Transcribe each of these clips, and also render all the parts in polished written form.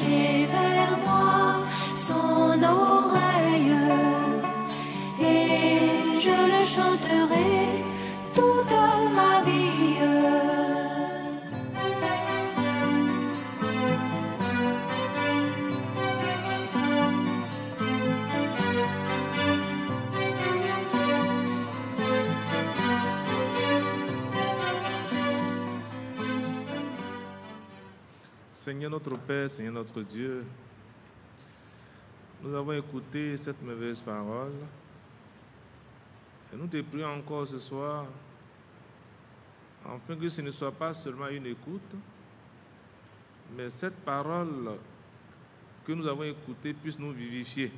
pencher vers moi son oreille, et je le chanterai toute ma vie. Seigneur notre Père, Seigneur notre Dieu, nous avons écouté cette merveilleuse parole et nous te prions encore ce soir afin que ce ne soit pas seulement une écoute, mais cette parole que nous avons écoutée puisse nous vivifier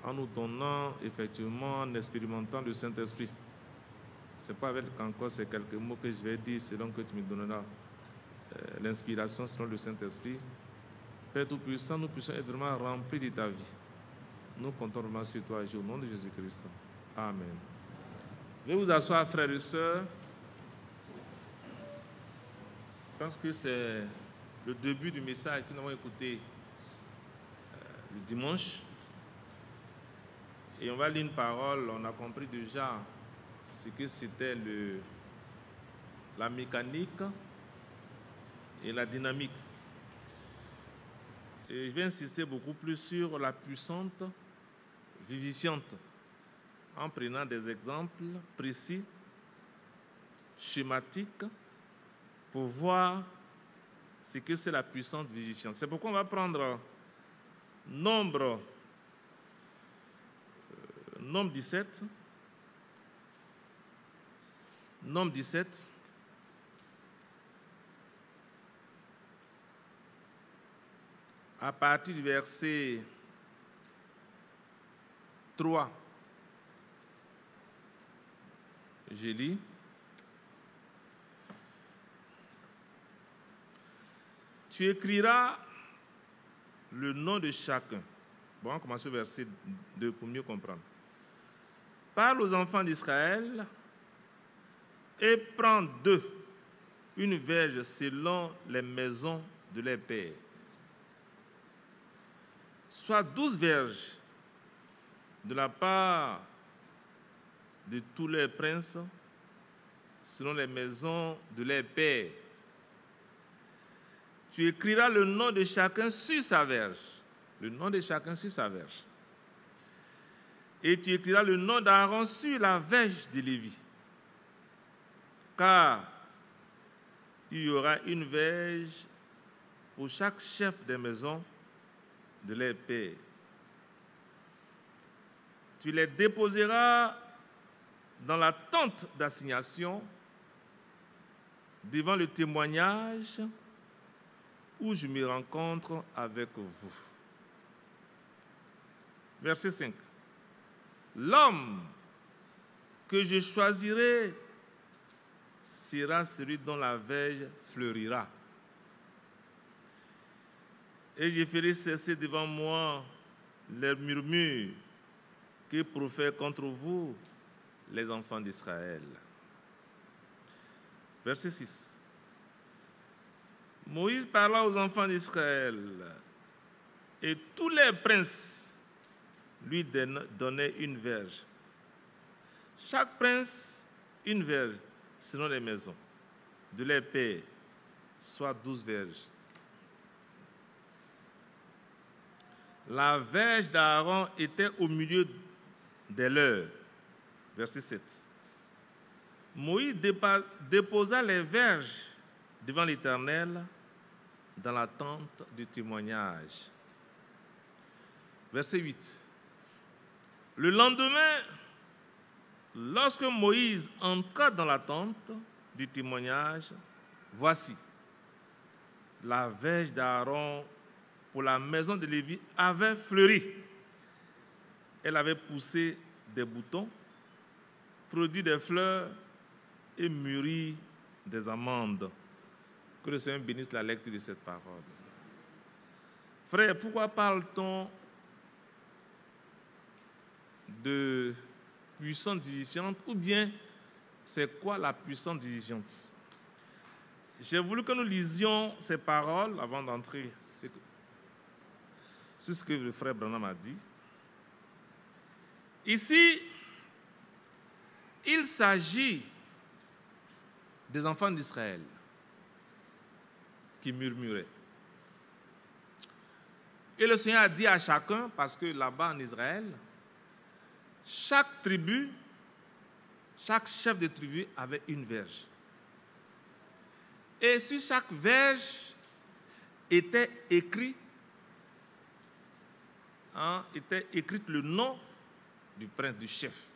en nous donnant effectivement, en expérimentant le Saint-Esprit. Ce n'est pas avec encore ces quelques mots que je vais dire selon que tu me donneras l'inspiration selon le Saint-Esprit. Père Tout-Puissant, nous puissions être vraiment remplis de ta vie. Nous comptons vraiment sur toi, au nom de Jésus-Christ. Amen. Veuillez vous asseoir, frères et sœurs. Je pense que c'est le début du message que nous avons écouté le dimanche. Et on va lire une parole, on a compris déjà ce que c'était la mécanique et la dynamique. Et je vais insister beaucoup plus sur la puissante vivifiante en prenant des exemples précis, schématiques, pour voir ce que c'est la puissante vivifiante. C'est pourquoi on va prendre Nombre 17. Nombre 17. À partir du verset 3, je lis. Tu écriras le nom de chacun. Bon, on commence au verset 2 pour mieux comprendre. Parle aux enfants d'Israël et prends d'eux une verge selon les maisons de leurs pères. Soit 12 verges de la part de tous les princes selon les maisons de leurs pères. Tu écriras le nom de chacun sur sa verge. Le nom de chacun sur sa verge. Et tu écriras le nom d'Aaron sur la verge de Lévi. Car il y aura une verge pour chaque chef des maisons de leur père. Tu les déposeras dans la tente d'assignation devant le témoignage où je me rencontre avec vous. Verset 5. L'homme que je choisirai sera celui dont la verge fleurira. Et je ferai cesser devant moi les murmures que profèrent contre vous les enfants d'Israël. Verset 6. Moïse parla aux enfants d'Israël, et tous les princes lui donnaient une verge. Chaque prince, une verge, selon les maisons de leurs pères, soit 12 verges. La verge d'Aaron était au milieu des leurs. Verset 7. Moïse déposa les verges devant l'Éternel dans la tente du témoignage. Verset 8. Le lendemain, lorsque Moïse entra dans la tente du témoignage, voici, la verge d'Aaron pour la maison de Lévi avait fleuri. Elle avait poussé des boutons, produit des fleurs et mûri des amandes. Que le Seigneur bénisse la lecture de cette parole. Frère, pourquoi parle-t-on de puissante vivifiante ou bien c'est quoi la puissante vivifiante? J'ai voulu que nous lisions ces paroles avant d'entrer sur ce que le frère Branham a dit. Ici, il s'agit des enfants d'Israël qui murmuraient. Et le Seigneur a dit à chacun, parce que là-bas en Israël, chaque tribu, chaque chef de tribu avait une verge. Et sur chaque verge était écrit le nom du prince, du chef.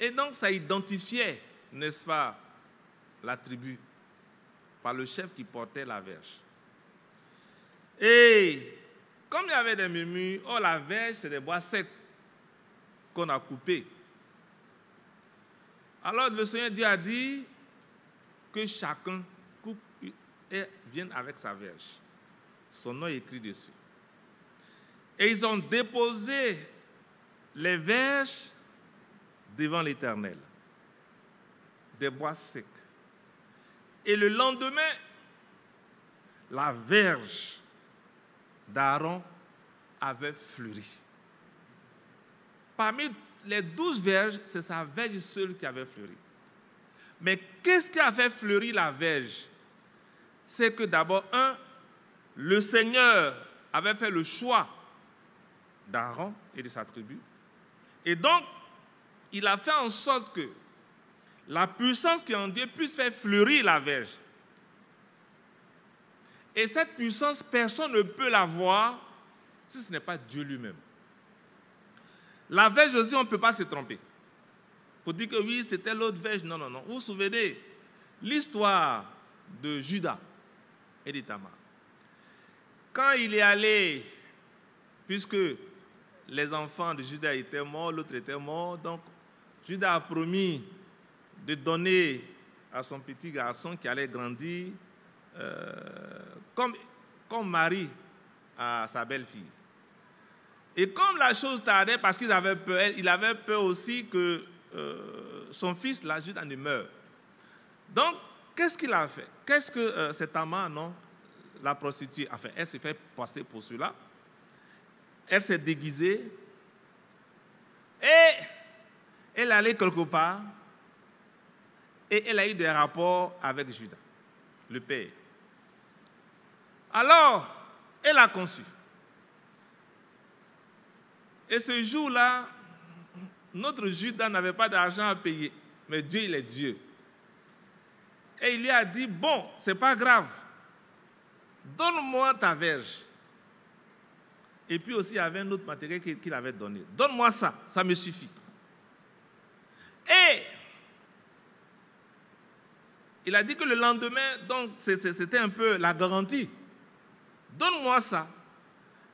Et donc ça identifiait, n'est-ce pas, la tribu par le chef qui portait la verge. Et comme il y avait des murmures, oh la verge c'est des bois secs qu'on a coupés. Alors le Seigneur Dieu a dit que chacun coupe et vienne avec sa verge. Son nom est écrit dessus. Et ils ont déposé les verges devant l'Éternel, des bois secs. Et le lendemain, la verge d'Aaron avait fleuri. Parmi les 12 verges, c'est sa verge seule qui avait fleuri. Mais qu'est-ce qui a fait fleurir la verge? C'est que d'abord, le Seigneur avait fait le choix d'Aaron et de sa tribu. Et donc, il a fait en sorte que la puissance qui est en Dieu puisse faire fleurir la verge. Et cette puissance, personne ne peut la voir si ce n'est pas Dieu lui-même. La verge aussi, on ne peut pas se tromper. Pour dire que oui, c'était l'autre verge. Non, non, non. Vous vous souvenez l'histoire de Judas et de Tamar. Quand il est allé, puisque les enfants de Judas étaient morts, l'autre était mort, donc Judas a promis de donner à son petit garçon qui allait grandir comme mari à sa belle-fille. Et comme la chose tardait, parce qu'il avait peur, il avait peur aussi que son fils, là, Judas, ne meure. Donc, qu'est-ce qu'il a fait? Qu'est-ce que cette Tamar, non, la prostituée, a fait? Elle s'est fait passer pour cela. Elle s'est déguisée. Et elle allait quelque part. Et elle a eu des rapports avec Judas, le père. Alors, elle a conçu. Et ce jour-là, notre Judas n'avait pas d'argent à payer. Mais Dieu, il est Dieu. Et il lui a dit, bon, c'est pas grave. Donne-moi ta verge. Et puis aussi, il y avait un autre matériel qu'il avait donné. Donne-moi ça, ça me suffit. Et il a dit que le lendemain, donc c'était un peu la garantie. Donne-moi ça.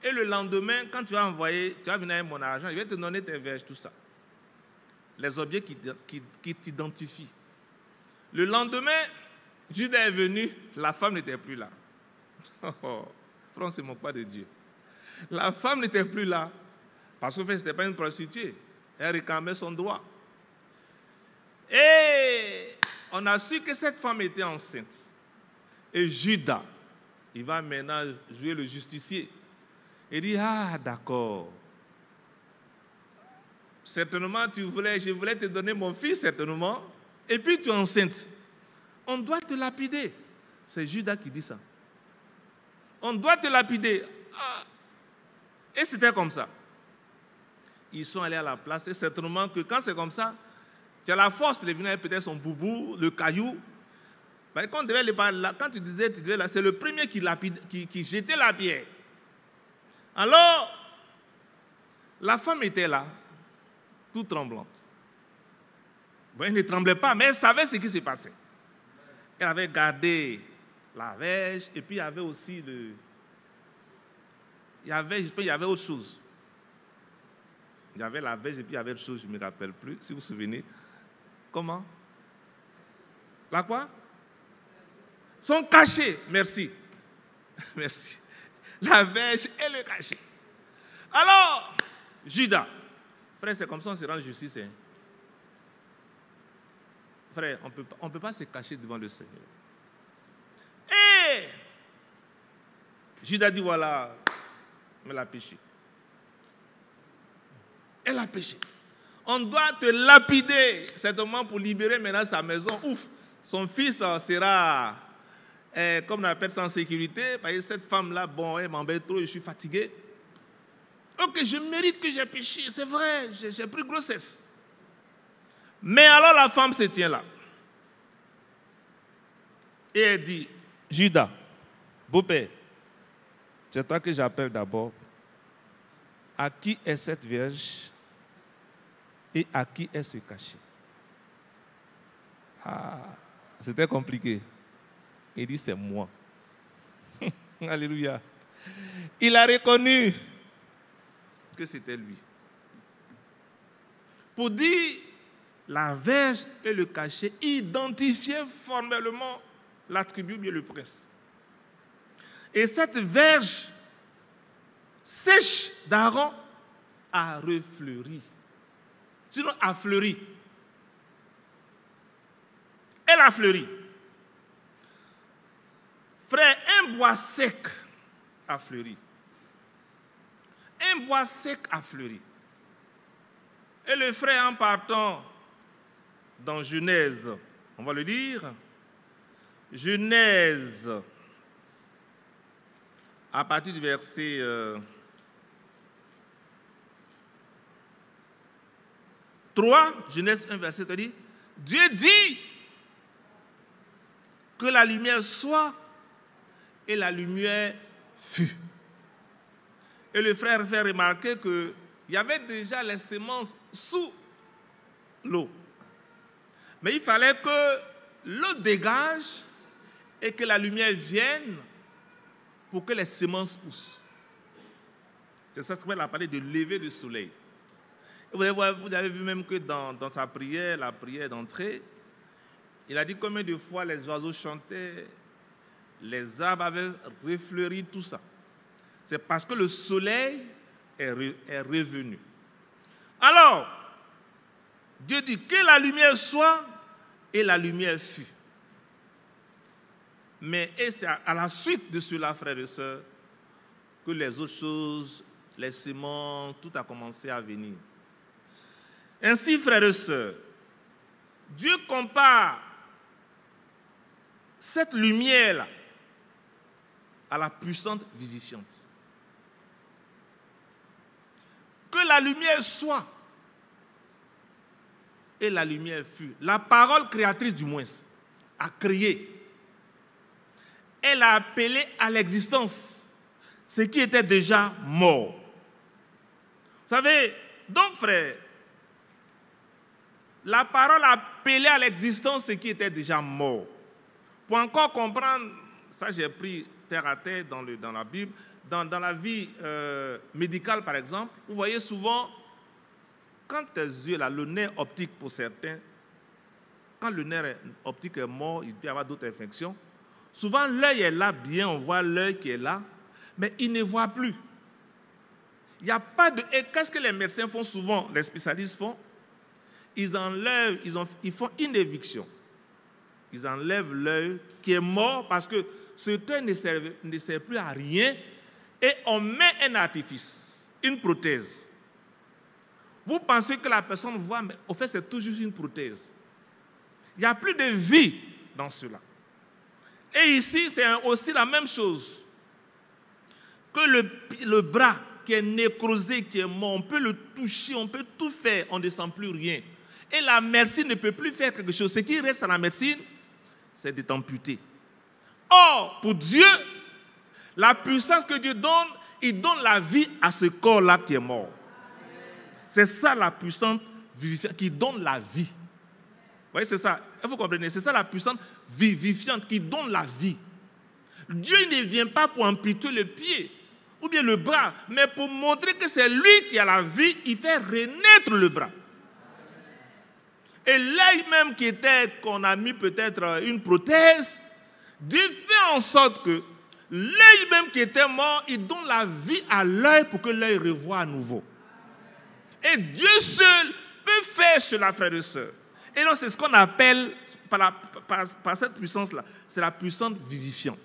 Et le lendemain, quand tu vas envoyer, tu vas venir avec mon argent, je vais te donner tes verges, tout ça. Les objets qui t'identifient. Le lendemain, Judas est venu, la femme n'était plus là. Oh, Frère, c'est mon pas de Dieu. La femme n'était plus là, parce que ce n'était pas une prostituée. Elle réclamait son droit. Et on a su que cette femme était enceinte. Et Judas, il va maintenant jouer le justicier. Il dit, ah d'accord. Certainement, je voulais te donner mon fils, certainement. Et puis tu es enceinte. On doit te lapider. C'est Judas qui dit ça. On doit te lapider. Ah. Et c'était comme ça. Ils sont allés à la place. Et certainement que quand c'est comme ça, tu as la force de venir avec peut-être son boubou, le caillou. Mais quand tu disais, c'est le premier qui jetait la pierre. Alors, la femme était là, toute tremblante. Bon, elle ne tremblait pas, mais elle savait ce qui se passait. Elle avait gardé la verge, et puis il y avait aussi il y avait autre chose. Il y avait la verge, et puis il y avait autre chose, je ne me rappelle plus, si vous vous souvenez. Comment? La quoi? Son cachet, merci. Merci. La verge et le cachet. Alors, Judas, frère, c'est comme ça qu'on se rend justice. Hein? Frère, on ne peut pas se cacher devant le Seigneur. Et Judas dit, voilà, mais elle a péché. Elle a péché. On doit te lapider, certainement pour libérer maintenant sa maison. Ouf, son fils sera, comme on appelle ça, en sécurité. Parce que cette femme-là, bon, elle m'embête trop, je suis fatigué. Ok, je mérite que j'ai péché, c'est vrai, j'ai pris grossesse. Mais alors la femme se tient là. Et elle dit, Judas, beau-père, c'est toi que j'appelle d'abord. À qui est cette vierge et à qui est ce cachet? Ah, c'était compliqué. Il dit, c'est moi. Alléluia. Il a reconnu que c'était lui. Pour dire, la verge et le cachet identifiaient formellement l'attribut, bien le prince. Et cette verge sèche d'Aaron a refleuri. Sinon, a fleuri. Elle a fleuri. Frère, un bois sec a fleuri. Un bois sec a fleuri. Et le frère, en partant dans Genèse, on va le lire, Genèse, à partir du verset 3, Genèse 1, verset 3, dit, Dieu dit que la lumière soit, et la lumière fut. Et le frère fait remarquer qu'il y avait déjà les semences sous l'eau. Mais il fallait que l'eau dégage et que la lumière vienne pour que les semences poussent. C'est ça ce qu'on a parlé de lever le soleil. Et vous avez vu même que dans sa prière, la prière d'entrée, il a dit combien de fois les oiseaux chantaient, les arbres avaient refleuri, tout ça. C'est parce que le soleil est revenu. Alors, Dieu dit que la lumière soit et la lumière fut. Mais c'est à la suite de cela, frères et sœurs, que les autres choses, les semences, tout a commencé à venir. Ainsi, frères et sœurs, Dieu compare cette lumière-là à la puissante vivifiante. Que la lumière soit et la lumière fut. La parole créatrice du moins a créé. Elle a appelé à l'existence ce qui était déjà mort. Vous savez, donc frère, la parole a appelé à l'existence ce qui était déjà mort. Pour encore comprendre, ça j'ai pris terre à terre dans la Bible, dans la vie médicale par exemple, vous voyez souvent, quand tes yeux, là, le nerf optique pour certains, quand le nerf optique est mort, il peut y avoir d'autres infections. Souvent l'œil est là bien, on voit l'œil qui est là, mais il ne voit plus. Il n'y a pas de... Et qu'est-ce que les médecins font souvent, les spécialistes font? Ils enlèvent, ils font une éviction. Ils enlèvent l'œil qui est mort parce que ce œil ne sert plus à rien et on met un artifice, une prothèse. Vous pensez que la personne voit, mais au fait c'est toujours une prothèse. Il n'y a plus de vie dans cela. Et ici c'est aussi la même chose. Que le bras qui est nécrosé, qui est mort, on peut le toucher, on peut tout faire, on ne sent plus rien. Et la médecine ne peut plus faire quelque chose. Ce qui reste à la médecine, c'est d'être amputé. Or, pour Dieu, la puissance que Dieu donne, il donne la vie à ce corps-là qui est mort. C'est ça la puissance vivifiante qui donne la vie. Vous voyez, c'est ça. Vous comprenez, c'est ça la puissance vivifiante qui donne la vie. Dieu ne vient pas pour amputer le pied ou bien le bras, mais pour montrer que c'est lui qui a la vie, il fait renaître le bras. Et l'œil même qu'on a mis peut-être une prothèse, Dieu fait en sorte que l'œil même qui était mort, il donne la vie à l'œil pour que l'œil revoie à nouveau. Et Dieu seul peut faire cela, frères et sœurs. Et donc c'est ce qu'on appelle, par cette puissance-là, c'est la puissance vivifiante.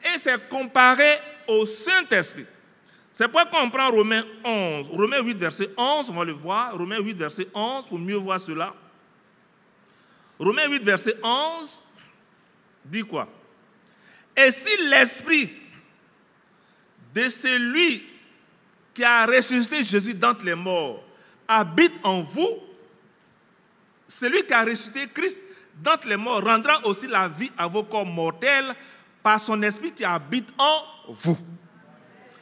Et c'est comparé au Saint-Esprit. C'est pourquoi quand on prend Romains 11, Romains 8, verset 11, on va le voir, Romains 8, verset 11, pour mieux voir cela. Romains 8, verset 11, dit quoi? Et si l'esprit de celui qui a ressuscité Jésus d'entre les morts habite en vous, celui qui a ressuscité Christ d'entre les morts rendra aussi la vie à vos corps mortels par son esprit qui habite en vous.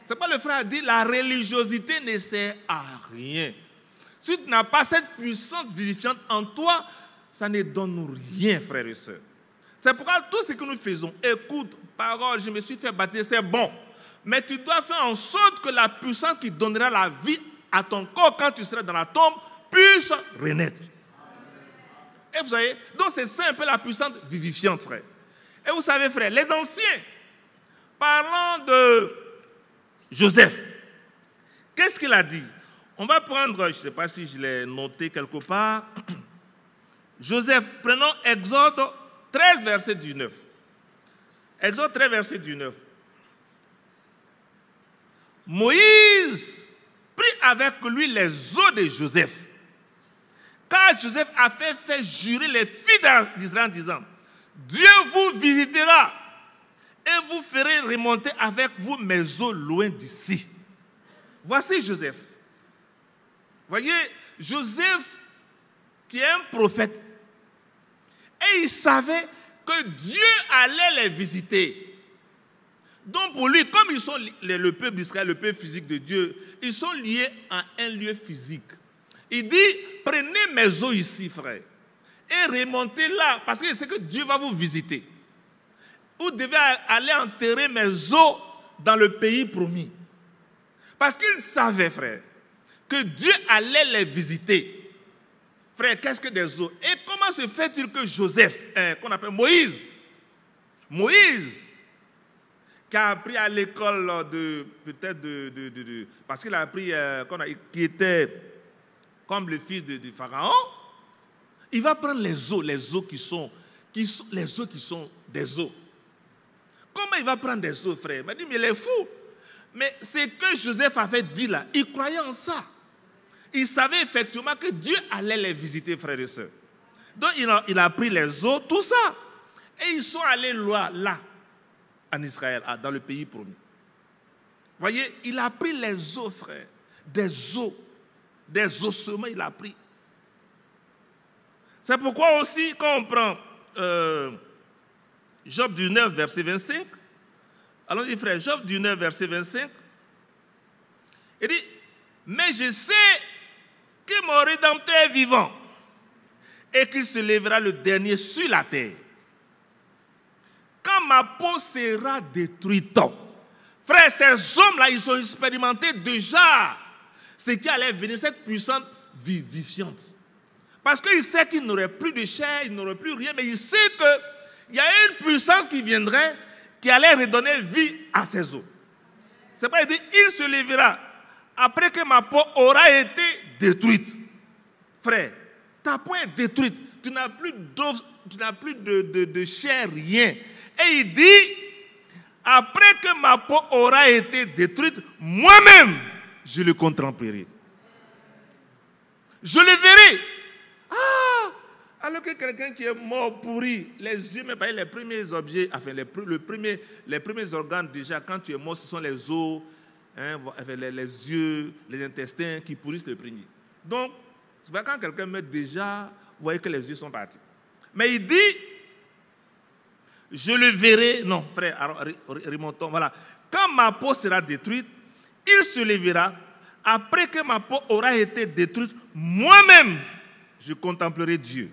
C'est pas le frère a dit, la religiosité ne sert à rien. Si tu n'as pas cette puissance vivifiante en toi, ça ne donne nous rien, frères et sœurs. C'est pourquoi tout ce que nous faisons, écoute, parole, je me suis fait baptiser, c'est bon. Mais tu dois faire en sorte que la puissance qui donnera la vie à ton corps quand tu seras dans la tombe puisse renaître. Et vous savez, donc c'est ça un peu la puissance vivifiante, frère. Et vous savez, frère, les anciens, parlant de Joseph, qu'est-ce qu'il a dit? On va prendre, je ne sais pas si je l'ai noté quelque part, Joseph, prenons Exode 13, verset 19. Exode 13, verset 19. Moïse prit avec lui les os de Joseph, car Joseph a fait jurer les filles d'Israël en disant, Dieu vous visitera et vous ferez remonter avec vous mes os loin d'ici. Voici Joseph. Voyez, Joseph qui est un prophète. Et il savait que Dieu allait les visiter. Donc pour lui, comme ils sont le peuple d'Israël, le peuple physique de Dieu, ils sont liés à un lieu physique. Il dit, prenez mes os ici, frère, et remontez là, parce que c'est que Dieu va vous visiter. Vous devez aller enterrer mes os dans le pays promis. Parce qu'il savait, frère, que Dieu allait les visiter. Frère, qu'est-ce que des os? Et comment se fait-il que Joseph, qu'on appelle Moïse, qui a appris à l'école parce qu'il a appris, qui était comme le fils du pharaon, il va prendre les os qui sont des os. Comment il va prendre des os, frère? Il m'a dit, mais il est fou. Mais ce que Joseph avait dit là, il croyait en ça. Il savait effectivement que Dieu allait les visiter, frères et sœurs. Donc il a pris les os, tout ça. Et ils sont allés là, en Israël, dans le pays promis. Voyez, il a pris les os, frère. Des ossements, il a pris. C'est pourquoi aussi, quand on prend Job 19, verset 25, allons-y, frère, Job 19, verset 25, il dit, mais je sais que mon Rédempteur est vivant et qu'il se lèvera le dernier sur la terre. Quand ma peau sera détruite, frère, ces hommes-là, ils ont expérimenté déjà ce qui allait venir, cette puissance vivifiante. Parce qu'il sait qu'il n'aurait plus de chair, il n'aurait plus rien, mais il sait qu'il y a une puissance qui viendrait, qui allait redonner vie à ses os. C'est pas, il dit, il se lèvera après que ma peau aura été détruite. Frère, ta peau est détruite, tu n'as plus d'os, tu n'as plus de chair, rien. Et il dit, après que ma peau aura été détruite, moi-même, je le contemplerai. Je le verrai. Ah! Alors que quelqu'un qui est mort, pourri, les yeux, mais pas les premiers objets, enfin les premiers organes déjà, quand tu es mort, ce sont les os, hein, les yeux, les intestins qui pourrissent le premier. Donc, c'est pas quand quelqu'un meurt déjà, vous voyez que les yeux sont partis. Mais il dit, je le verrai, non frère, remontons, voilà. Quand ma peau sera détruite, il se lèvera, après que ma peau aura été détruite, moi-même, je contemplerai Dieu.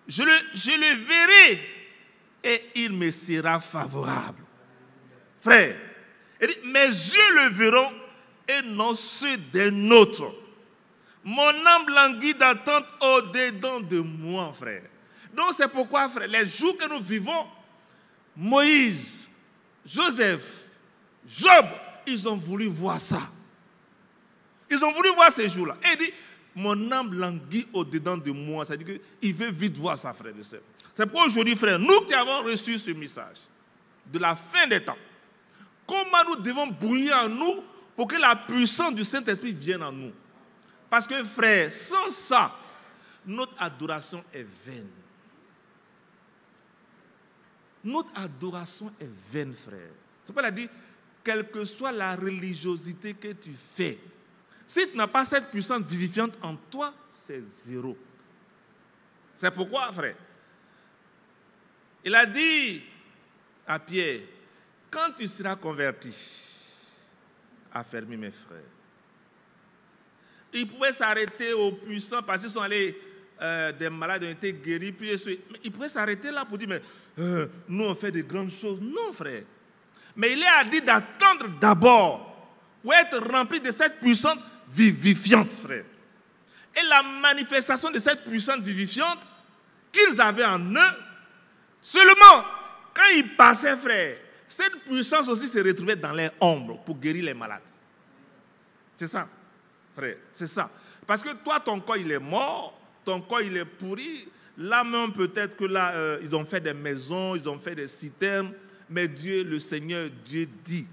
Je le verrai et il me sera favorable. Frère, mes yeux le verront et non ceux d'un autre. Mon âme languit d'attente au-dedans de moi, frère. Donc c'est pourquoi, frère, les jours que nous vivons, Moïse, Joseph, Job, ils ont voulu voir ça. Ils ont voulu voir ces jours-là. Et il dit, mon âme languit au-dedans de moi. C'est-à-dire qu'il veut vite voir ça, frère et sœur. C'est pourquoi aujourd'hui, frère, nous qui avons reçu ce message de la fin des temps, comment nous devons bouillir en nous pour que la puissance du Saint-Esprit vienne en nous. Parce que, frère, sans ça, notre adoration est vaine. Notre adoration est vaine, frère. C'est pourquoi il a dit, quelle que soit la religiosité que tu fais, si tu n'as pas cette puissance vivifiante en toi, c'est zéro. C'est pourquoi, frère, il a dit à Pierre, quand tu seras converti, affermis mes frères. Ils pouvaient s'arrêter aux puissants parce qu'ils sont allés, des malades ont été guéris, puis ils pouvaient s'arrêter là pour dire, mais nous on fait de grandes choses. Non, frère. Mais il a dit d'attendre d'abord pour être rempli de cette puissance vivifiante, frère. Et la manifestation de cette puissance vivifiante qu'ils avaient en eux, seulement quand ils passaient, frère, cette puissance aussi se retrouvait dans les ombres pour guérir les malades. C'est ça, frère, c'est ça. Parce que toi, ton corps, il est mort, ton corps, il est pourri. Là même, peut-être que là, ils ont fait des maisons, ils ont fait des citernes. Mais Dieu, le Seigneur, Dieu dit,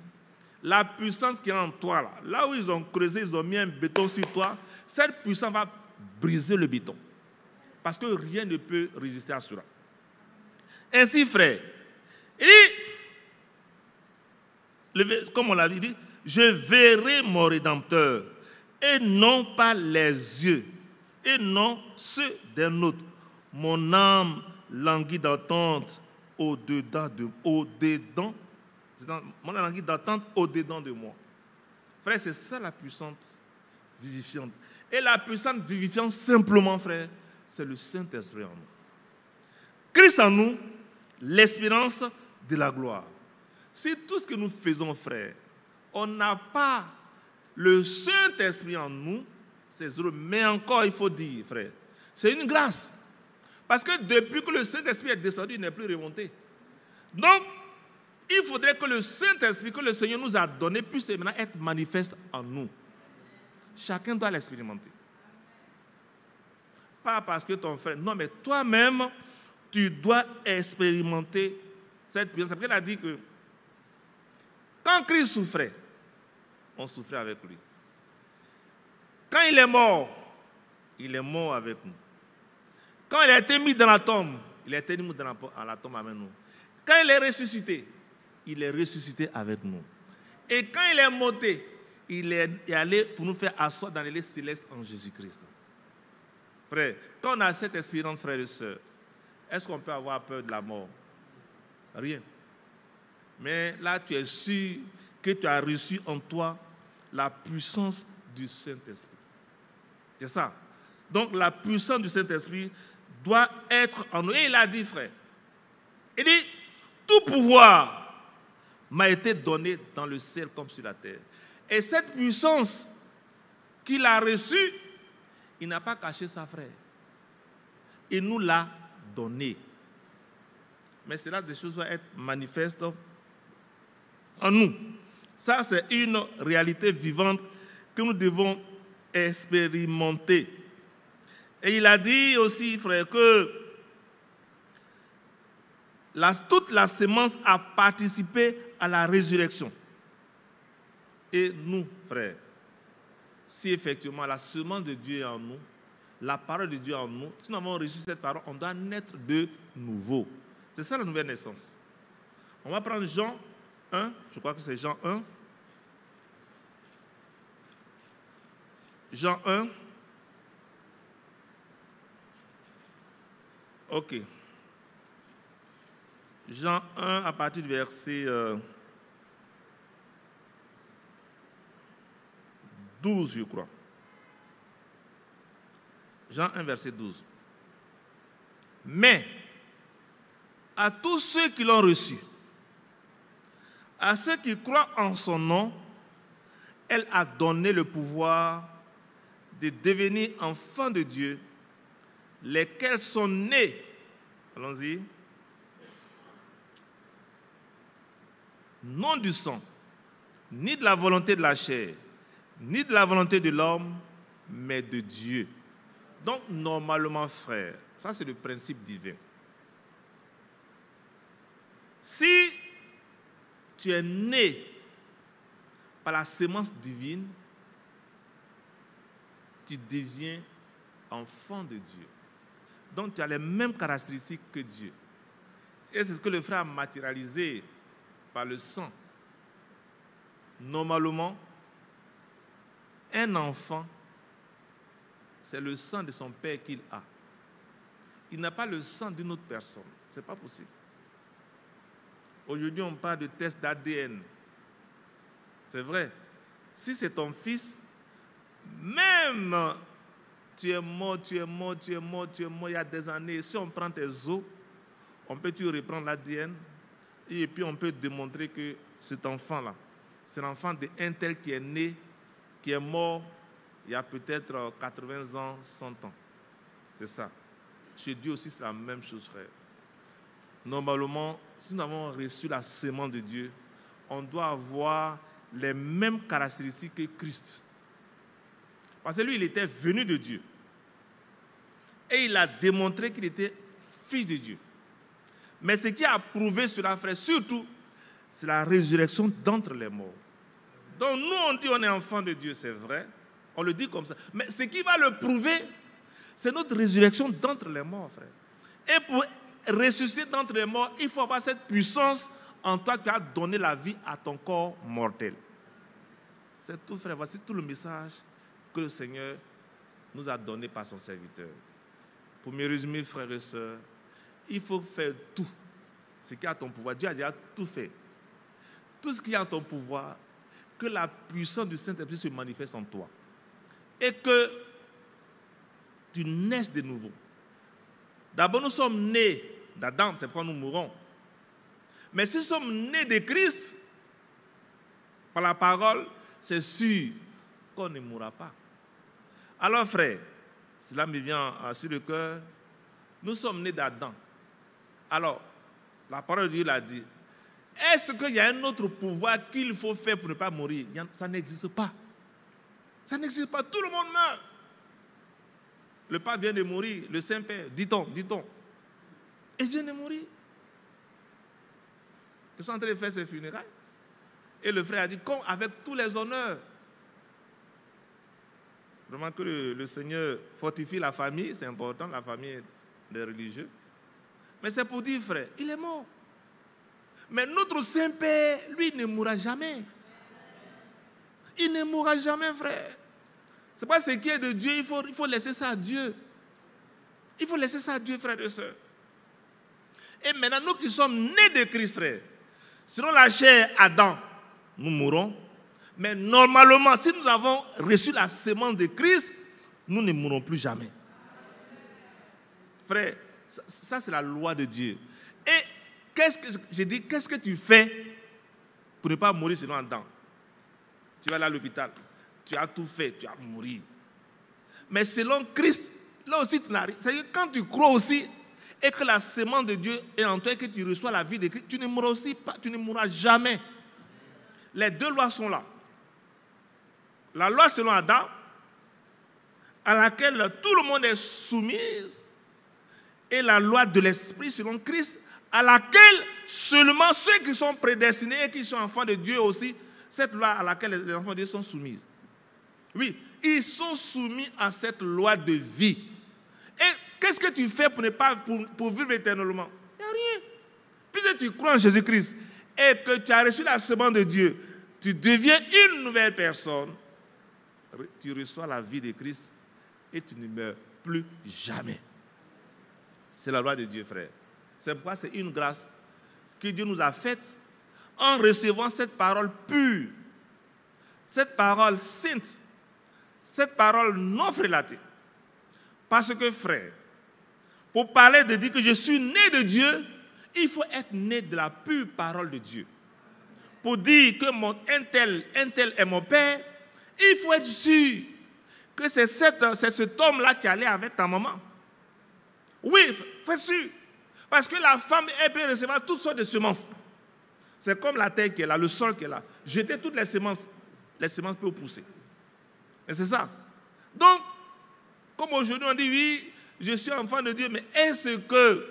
la puissance qui est en toi, là où ils ont creusé, ils ont mis un béton sur toi, cette puissance va briser le béton. Parce que rien ne peut résister à cela. Ainsi, frère, il dit, comme on l'a dit, je verrai mon Rédempteur, et non pas les yeux, et non ceux d'un autre. Mon âme languit d'attente au-dedans de moi. Frère, c'est ça la puissance vivifiante. Et la puissance vivifiante, simplement, frère, c'est le Saint-Esprit en nous. Christ en nous, l'espérance de la gloire. Si tout ce que nous faisons, frère, on n'a pas le Saint-Esprit en nous, c'est zéro. Mais encore, il faut dire, frère, c'est une grâce. Parce que depuis que le Saint-Esprit est descendu, il n'est plus remonté. Donc, il faudrait que le Saint-Esprit que le Seigneur nous a donné puisse maintenant être manifeste en nous. Chacun doit l'expérimenter. Pas parce que ton frère... Non, mais toi-même, tu dois expérimenter cette puissance. C'est parce qu'il a dit que quand Christ souffrait, on souffrait avec lui. Quand il est mort avec nous. Quand il a été mis dans la tombe, il a été mis dans la tombe avec nous. Quand il est ressuscité avec nous. Et quand il est monté, il est allé pour nous faire asseoir dans les lieux célestes en Jésus-Christ. Frère, quand on a cette expérience, frères et sœurs, est-ce qu'on peut avoir peur de la mort? Rien. Mais là, tu es sûr que tu as reçu en toi la puissance du Saint-Esprit. C'est ça. Donc, la puissance du Saint-Esprit doit être en nous. Et il a dit, frère, il dit, tout pouvoir m'a été donné dans le ciel comme sur la terre. Et cette puissance qu'il a reçue, il n'a pas caché ça, frère. Il nous l'a donnée. Mais cela, des choses doivent être manifestes en nous. Ça, c'est une réalité vivante que nous devons expérimenter. Et il a dit aussi, frère, que toute la sémence a participé à la résurrection. Et nous, frères, si effectivement la semence de Dieu est en nous, la parole de Dieu est en nous, si nous avons reçu cette parole, on doit naître de nouveau. C'est ça la nouvelle naissance. On va prendre Jean 1, je crois que c'est Jean 1. Jean 1. Ok. Jean 1 à partir du verset 12, je crois. Jean 1, verset 12. Mais à tous ceux qui l'ont reçu, à ceux qui croient en son nom, elle a donné le pouvoir de devenir enfants de Dieu, lesquels sont nés, allons-y, non du sang, ni de la volonté de la chair, ni de la volonté de l'homme, mais de Dieu. Donc, normalement, frère, ça c'est le principe divin. Si tu es né par la sémence divine, tu deviens enfant de Dieu. Donc tu as les mêmes caractéristiques que Dieu. Et c'est ce que le frère a matérialisé par le sang. Normalement, un enfant, c'est le sang de son père qu'il a. Il n'a pas le sang d'une autre personne. Ce n'est pas possible. Aujourd'hui, on parle de test d'ADN. C'est vrai. Si c'est ton fils, même tu es mort il y a des années. Si on prend tes os, on peut reprendre l'ADN et puis on peut démontrer que cet enfant-là, c'est l'enfant d'un tel qui est né, qui est mort il y a peut-être 80 ans, 100 ans. C'est ça. Chez Dieu aussi, c'est la même chose, frère. Normalement, si nous avons reçu la sémence de Dieu, on doit avoir les mêmes caractéristiques que Christ. Parce que lui, il était venu de Dieu. Et il a démontré qu'il était fils de Dieu. Mais ce qui a prouvé cela, frère, surtout, c'est la résurrection d'entre les morts. Donc nous, on dit qu'on est enfant de Dieu, c'est vrai. On le dit comme ça. Mais ce qui va le prouver, c'est notre résurrection d'entre les morts, frère. Et pour ressusciter d'entre les morts, il faut avoir cette puissance en toi qui a donné la vie à ton corps mortel. C'est tout, frère. Voici tout le message que le Seigneur nous a donné par son serviteur. Pour me résumer, frères et sœurs, il faut faire tout ce qui est à ton pouvoir. Dieu a déjà tout fait. Tout ce qui est à ton pouvoir, que la puissance du Saint-Esprit se manifeste en toi. Et que tu naisses de nouveau. D'abord, nous sommes nés d'Adam, c'est pourquoi nous mourrons. Mais si nous sommes nés de Christ, par la parole, c'est sûr qu'on ne mourra pas. Alors, frère, cela me vient sur le cœur. Nous sommes nés d'Adam. Alors, la parole de Dieu l'a dit. Est-ce qu'il y a un autre pouvoir qu'il faut faire pour ne pas mourir? Ça n'existe pas. Ça n'existe pas. Tout le monde meurt. Le pape vient de mourir, le Saint-Père, dit-on. Il vient de mourir. Ils sont en train de faire ses funérailles. Et le frère a dit, comme avec tous les honneurs. Vraiment que le Seigneur fortifie la famille, c'est important, la famille des religieux. Mais c'est pour dire, frère, il est mort. Mais notre Saint-Père, lui, ne mourra jamais. Il ne mourra jamais, frère. C'est pas ce qui est de Dieu, il faut laisser ça à Dieu. Il faut laisser ça à Dieu, frères et sœurs. Et maintenant, nous qui sommes nés de Christ, frère, selon la chair Adam, nous mourrons. Mais normalement, si nous avons reçu la sémence de Christ, nous ne mourrons plus jamais. Frère, ça c'est la loi de Dieu. Et qu'est-ce que tu fais pour ne pas mourir selon Adam? Tu vas aller à l'hôpital, tu as tout fait, tu as mouru. Mais selon Christ, là aussi tu n'arrives. C'est-à-dire quand tu crois aussi et que la sémence de Dieu est en toi et que tu reçois la vie de Christ, tu ne mourras aussi pas, tu ne mourras jamais. Les deux lois sont là. La loi selon Adam, à laquelle tout le monde est soumis, et la loi de l'Esprit selon Christ, à laquelle seulement ceux qui sont prédestinés et qui sont enfants de Dieu aussi, cette loi à laquelle les enfants de Dieu sont soumis. Oui, ils sont soumis à cette loi de vie. Et qu'est-ce que tu fais pour vivre éternellement? Il n'y a rien. Puisque tu crois en Jésus-Christ et que tu as reçu la semence de Dieu, tu deviens une nouvelle personne. Tu reçois la vie de Christ et tu ne meurs plus jamais. C'est la loi de Dieu, frère. C'est pourquoi c'est une grâce que Dieu nous a faite en recevant cette parole pure, cette parole sainte, cette parole non frélatée. Parce que, frère, pour parler de dire que je suis né de Dieu, il faut être né de la pure parole de Dieu. Pour dire que un tel est mon père, il faut être sûr que c'est cet homme-là qui allait avec ta maman. Oui, faut être sûr. Parce que la femme, elle peut recevoir toutes sortes de semences. C'est comme la terre qui est là, le sol qui est là. Jeter toutes les semences peuvent pousser. Et c'est ça. Donc, comme aujourd'hui on dit, oui, je suis enfant de Dieu, mais est-ce que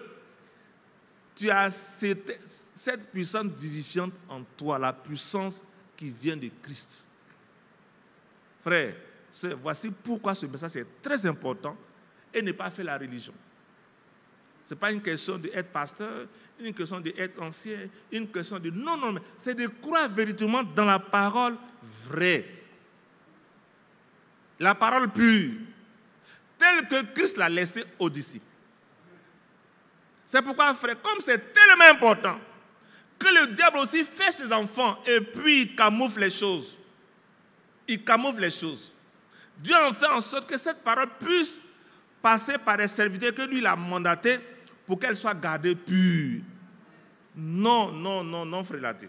tu as cette puissance vivifiante en toi, la puissance qui vient de Christ. Frère, voici pourquoi ce message est très important et ne pas faire la religion. Ce n'est pas une question d'être pasteur, une question d'être ancien, une question de... Non, non, mais c'est de croire véritablement dans la parole vraie. La parole pure, telle que Christ l'a laissée aux disciples. C'est pourquoi, frère, comme c'est tellement important que le diable aussi fait ses enfants et puis il camoufle les choses. Il camoufle les choses. Dieu en fait en sorte que cette parole puisse passer par les serviteurs que lui il a mandatés pour qu'elle soit gardée pure. Non, non, non, non, frère Laté.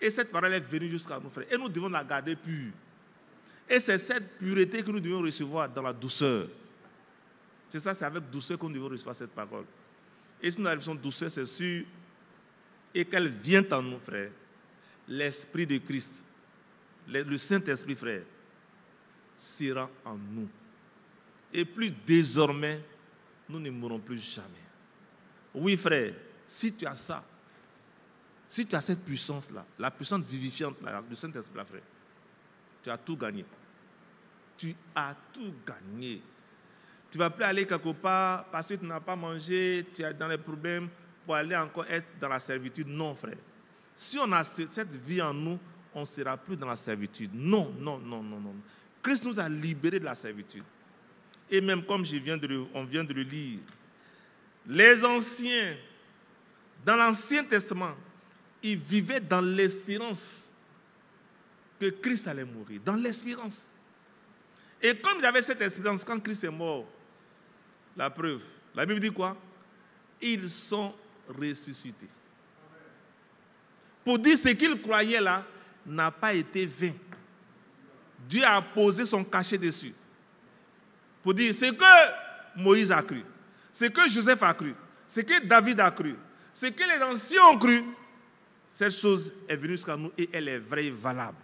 Et cette parole est venue jusqu'à nous, frère. Et nous devons la garder pure. Et c'est cette pureté que nous devons recevoir dans la douceur. C'est ça, c'est avec douceur que nous devons recevoir cette parole. Et si nous avons douceur, c'est sûr, et qu'elle vient en nous, frère, l'Esprit de Christ, le Saint-Esprit, frère, sera en nous. Et plus désormais, nous ne mourrons plus jamais. Oui, frère, si tu as ça, si tu as cette puissance-là, la puissance vivifiante du Saint-Esprit, frère, tu as tout gagné. Tu as tout gagné. Tu ne vas plus aller quelque part parce que tu n'as pas mangé, tu es dans les problèmes pour aller encore être dans la servitude. Non, frère. Si on a cette vie en nous, on ne sera plus dans la servitude. Non, non, non, non, non. Christ nous a libérés de la servitude. Et même comme on vient de le lire, les anciens, dans l'Ancien Testament, ils vivaient dans l'espérance que Christ allait mourir. Dans l'espérance. Et comme ils avaient cette espérance, quand Christ est mort, la preuve, la Bible dit quoi? Ils sont ressuscités. Pour dire ce qu'ils croyaient là n'a pas été vain. Dieu a posé son cachet dessus. Pour dire ce que Moïse a cru, ce que Joseph a cru, ce que David a cru, ce que les anciens ont cru, cette chose est venue jusqu'à nous et elle est vraie et valable.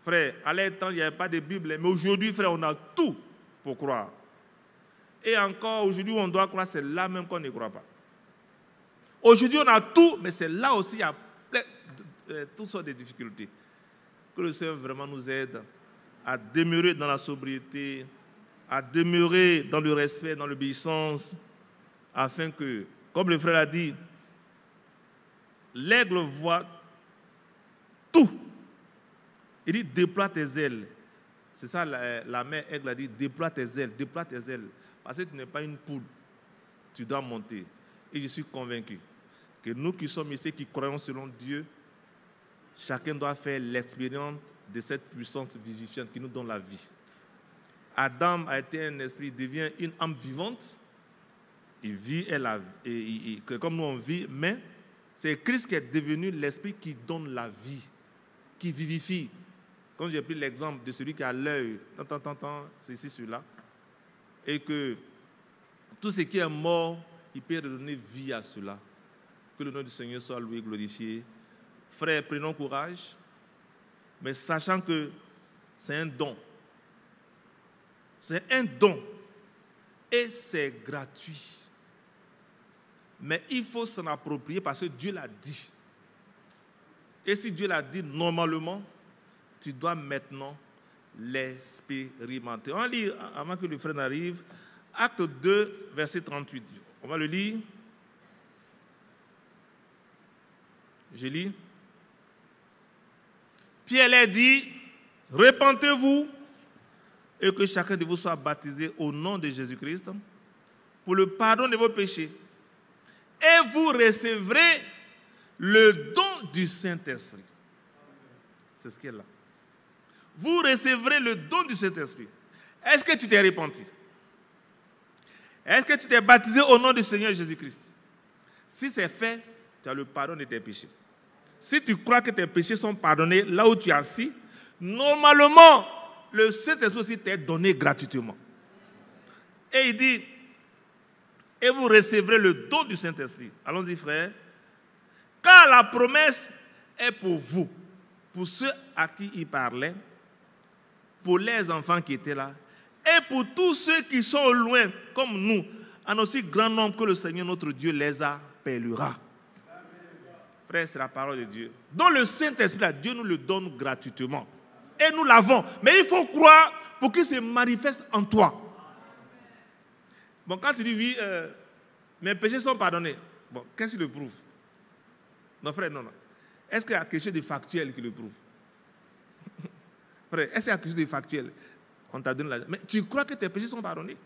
Frère, à l'époque, il n'y avait pas de Bible, mais aujourd'hui, frère, on a tout pour croire. Et encore, aujourd'hui, on doit croire, c'est là même qu'on ne croit pas. Aujourd'hui, on a tout, mais c'est là aussi, il y a toutes sortes de difficultés. Que le Seigneur vraiment nous aide à demeurer dans la sobriété, à demeurer dans le respect, dans l'obéissance, afin que, comme le frère l'a dit, l'aigle voit tout. Il dit, déploie tes ailes. C'est ça, la mère aigle a dit, déploie tes ailes, déploie tes ailes. Parce que tu n'es pas une poule, tu dois monter. Et je suis convaincu que nous qui sommes ici, qui croyons selon Dieu, chacun doit faire l'expérience de cette puissance vivifiante qui nous donne la vie. Adam a été un esprit, il devient une âme vivante. Il vit, comme nous on vit, mais c'est Christ qui est devenu l'esprit qui donne la vie, qui vivifie. Comme j'ai pris l'exemple de celui qui a l'œil, c'est ici, celui-là, et que tout ce qui est mort, il peut redonner vie à cela. Que le nom du Seigneur soit loué et glorifié. Frères, prenons courage, mais sachant que c'est un don. C'est un don et c'est gratuit. Mais il faut s'en approprier parce que Dieu l'a dit. Et si Dieu l'a dit normalement, tu dois maintenant l'expérimenter. On va lire, avant que le frère n'arrive, Acte 2, verset 38. On va le lire. Je lis. Pierre leur dit, repentez-vous et que chacun de vous soit baptisé au nom de Jésus-Christ pour le pardon de vos péchés. Et vous recevrez le don du Saint-Esprit. C'est ce qu'elle a. Vous recevrez le don du Saint-Esprit. Est-ce que tu t'es repenti? Est-ce que tu t'es baptisé au nom du Seigneur Jésus-Christ? Si c'est fait, tu as le pardon de tes péchés. Si tu crois que tes péchés sont pardonnés là où tu es assis, normalement, le Saint-Esprit aussi t'est donné gratuitement. Et il dit, et vous recevrez le don du Saint-Esprit. Allons-y, frère. Car la promesse est pour vous, pour ceux à qui il parlait, pour les enfants qui étaient là, et pour tous ceux qui sont loin, comme nous, en aussi grand nombre que le Seigneur notre Dieu les appellera. Frère, c'est la parole de Dieu. Donc le Saint-Esprit, Dieu nous le donne gratuitement. Et nous l'avons. Mais il faut croire pour qu'il se manifeste en toi. Bon, quand tu dis oui, mes péchés sont pardonnés. Bon, qu'est-ce qui le prouve? Non, frère, non. Est-ce qu'il y a quelque chose de factuel qui le prouve? Frère, est-ce qu'il y a quelque chose de factuel? On t'a donné l'argent. Mais tu crois que tes péchés sont pardonnés?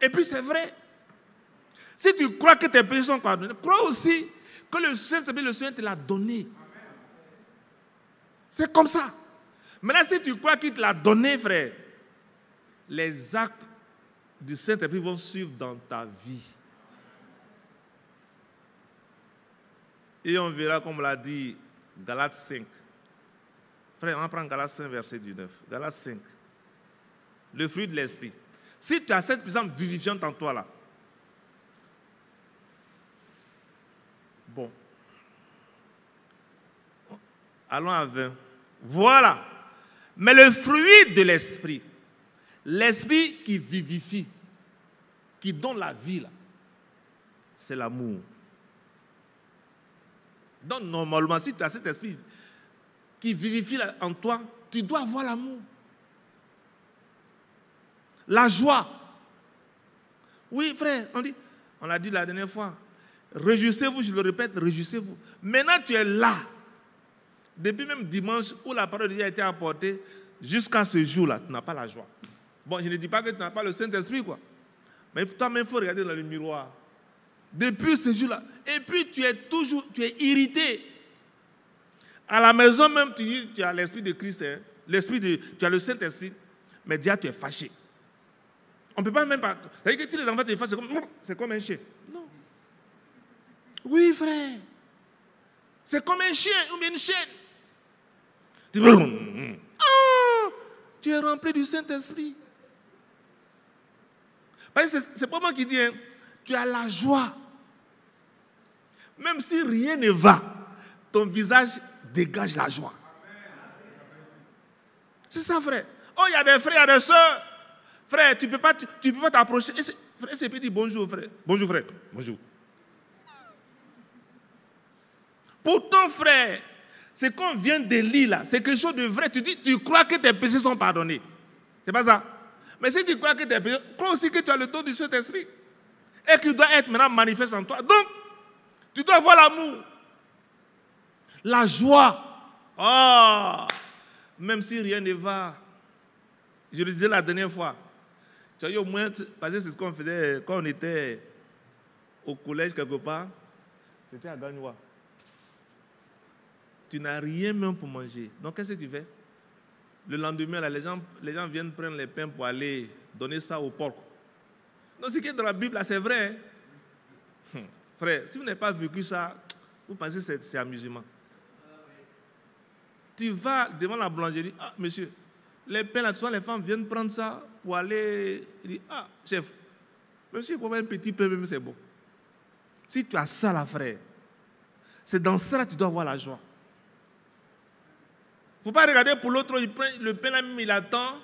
Et puis c'est vrai. Si tu crois que tes péchés sont pardonnés, crois aussi que le Saint-Esprit, le Seigneur te l'a donné. C'est comme ça. Maintenant, si tu crois qu'il te l'a donné, frère, les actes du Saint-Esprit vont suivre dans ta vie. Et on verra, comme l'a dit Galates 5. Frère, on va prendre Galates 5, verset 19. Galates 5. Le fruit de l'esprit. Si tu as cette puissance vivifiante en toi là, bon. Allons à 20. Voilà. Mais le fruit de l'esprit, l'esprit qui vivifie, qui donne la vie là, c'est l'amour. Donc normalement, si tu as cet esprit qui vivifie en toi, tu dois avoir l'amour. La joie. Oui, frère, on l'a dit la dernière fois. Réjouissez-vous, je le répète, réjouissez-vous. Maintenant, tu es là. Depuis même dimanche où la parole de Dieu a été apportée, jusqu'à ce jour-là, tu n'as pas la joie. Bon, je ne dis pas que tu n'as pas le Saint-Esprit, quoi. Mais toi-même, il faut regarder dans le miroir. Depuis ce jour-là. Et puis, tu es irrité. À la maison même, tu as l'Esprit de Christ, hein? Tu as le Saint-Esprit, mais déjà, tu es fâché. On ne peut pas même pas... C'est-à-dire que si les enfants te fâchent, c'est comme un chien. Non. Oui, frère. C'est comme un chien ou bien une chienne. Tu es rempli du Saint-Esprit. C'est pas moi qui dis, hein, tu as la joie. Même si rien ne va, ton visage dégage la joie. C'est ça, frère. Oh, il y a des frères, il y a des sœurs. Frère, tu ne peux pas t'approcher. Frère, c'est petit, bonjour, frère. Bonjour, frère. Bonjour. Pourtant, frère, ce qu'on vient de lire là, c'est quelque chose de vrai. Tu dis, tu crois que tes péchés sont pardonnés. C'est pas ça. Mais si tu crois que tes péchés, crois aussi que tu as le don du Saint-Esprit. Et qu'il doit être maintenant manifeste en toi. Donc, tu dois avoir l'amour. La joie. Oh, même si rien ne va. Je le disais la dernière fois. Tu as eu au moins, parce que c'est ce qu'on faisait quand on était au collège quelque part. C'était à Gagnoua. Tu n'as rien même pour manger. Donc, qu'est-ce que tu fais? Le lendemain, là, les gens viennent prendre les pains pour aller donner ça au porc. Donc, ce qui est dans la Bible, là, c'est vrai. Hein? Frère, si vous n'avez pas vécu ça, vous pensez que c'est amusement. Tu vas devant la boulangerie. Ah, monsieur, les pains, là, souvent, les femmes viennent prendre ça pour aller. Il dit, ah, chef, monsieur, pour un petit pain, même, c'est bon. Si tu as ça, là, frère, c'est dans ça que tu dois avoir la joie. Il ne faut pas regarder pour l'autre, le pain là même, il attend.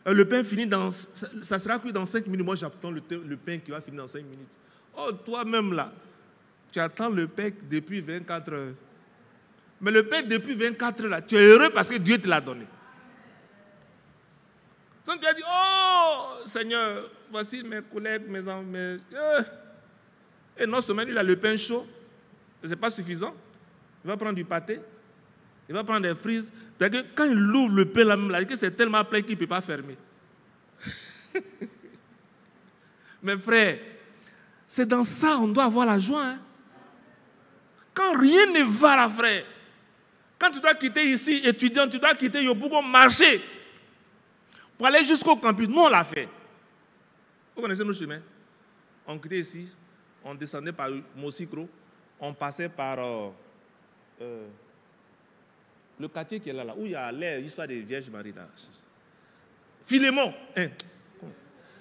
Le pain finit ça sera cuit dans 5 minutes. Moi, j'attends le pain qui va finir dans 5 minutes. Oh, toi-même là, tu attends le pain depuis 24 heures. Mais le pain depuis 24 heures là, tu es heureux parce que Dieu te l'a donné. Donc tu as dit, oh Seigneur, voici mes collègues, mes enfants. Et non seulement il a le pain chaud, ce n'est pas suffisant. Il va prendre du pâté. Il va prendre des frises. C'est-à-dire que quand il ouvre le pain, là, c'est tellement plein qu'il ne peut pas fermer. Mes frères, c'est dans ça qu'on doit avoir la joie. Hein? Quand rien ne va, là, frère. Quand tu dois quitter ici, étudiant, tu dois quitter Yopougon, marcher pour aller jusqu'au campus. Nous, on l'a fait. Vous connaissez nos chemins? On quittait ici, on descendait par Mosikro, on passait par... le quartier qui est là, où il y a l'histoire des Vierges Marie. Là. Philémon. Hein.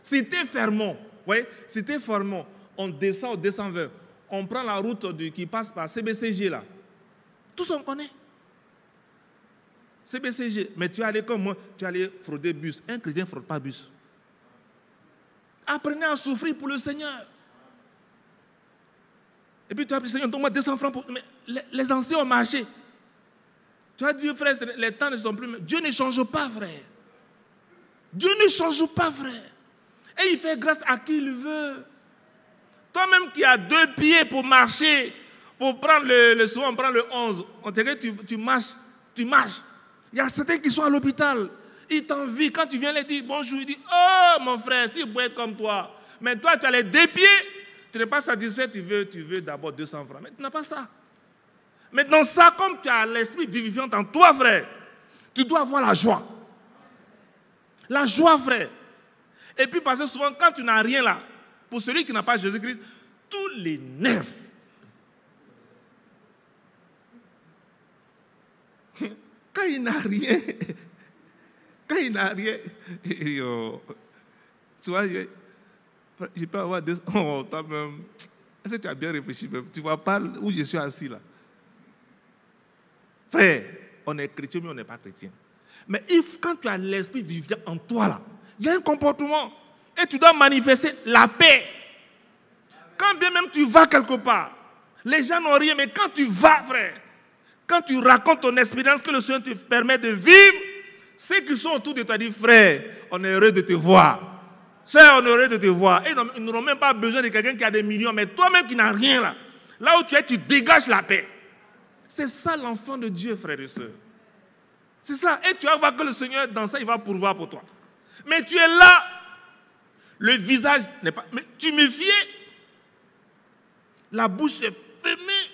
Cité Fermont. Oui, Cité Fermont. On descend vers. On prend la route qui passe par CBCG là. Tous on connaît. CBCG. Mais tu es allé comme moi, tu es allé frauder bus. Un chrétien ne fraude pas bus. Apprenez à souffrir pour le Seigneur. Et puis tu as dit, Seigneur, donne-moi 200 francs pour... Mais les anciens ont marché. Tu as dit, frère, les temps ne sont plus... Dieu ne change pas, frère. Dieu ne change pas, frère. Et il fait grâce à qui il veut. Toi-même qui as 2 pieds pour marcher, pour prendre souvent on prend le 11, on te dit tu marches. Il y a certains qui sont à l'hôpital. Ils t'envient. Quand tu viens les dire bonjour, ils disent, oh mon frère, si je pouvais être comme toi. Mais toi, tu as les 2 pieds. Tu n'es pas satisfait, tu veux d'abord 200 francs. Mais tu n'as pas ça. Maintenant, ça, comme tu as l'esprit vivifiant en toi, frère, tu dois avoir la joie. La joie, frère. Et puis, parce que souvent, quand tu n'as rien là, pour celui qui n'a pas Jésus-Christ, tous les nerfs. Quand il n'a rien, tu vois, je peux avoir des... Oh, toi-même, est-ce que tu as bien réfléchi même? Tu ne vois pas où je suis assis là. Frère, on est chrétien, mais on n'est pas chrétien. Mais quand tu as l'esprit vivant en toi là, il y a un comportement. Et tu dois manifester la paix. Quand bien même tu vas quelque part, les gens n'ont rien, mais quand tu vas, frère, quand tu racontes ton expérience que le Seigneur te permet de vivre, ceux qui sont autour de toi disent, frère, on est heureux de te voir. Sœur, on est heureux de te voir. Et ils n'auront même pas besoin de quelqu'un qui a des millions, mais toi-même qui n'as rien là, là où tu es, tu dégages la paix. C'est ça l'enfant de Dieu, frère et sœurs. C'est ça. Et tu vas voir que le Seigneur, dans ça, il va pourvoir pour toi. Mais tu es là, le visage n'est pas... Mais tu me fies, la bouche est fermée.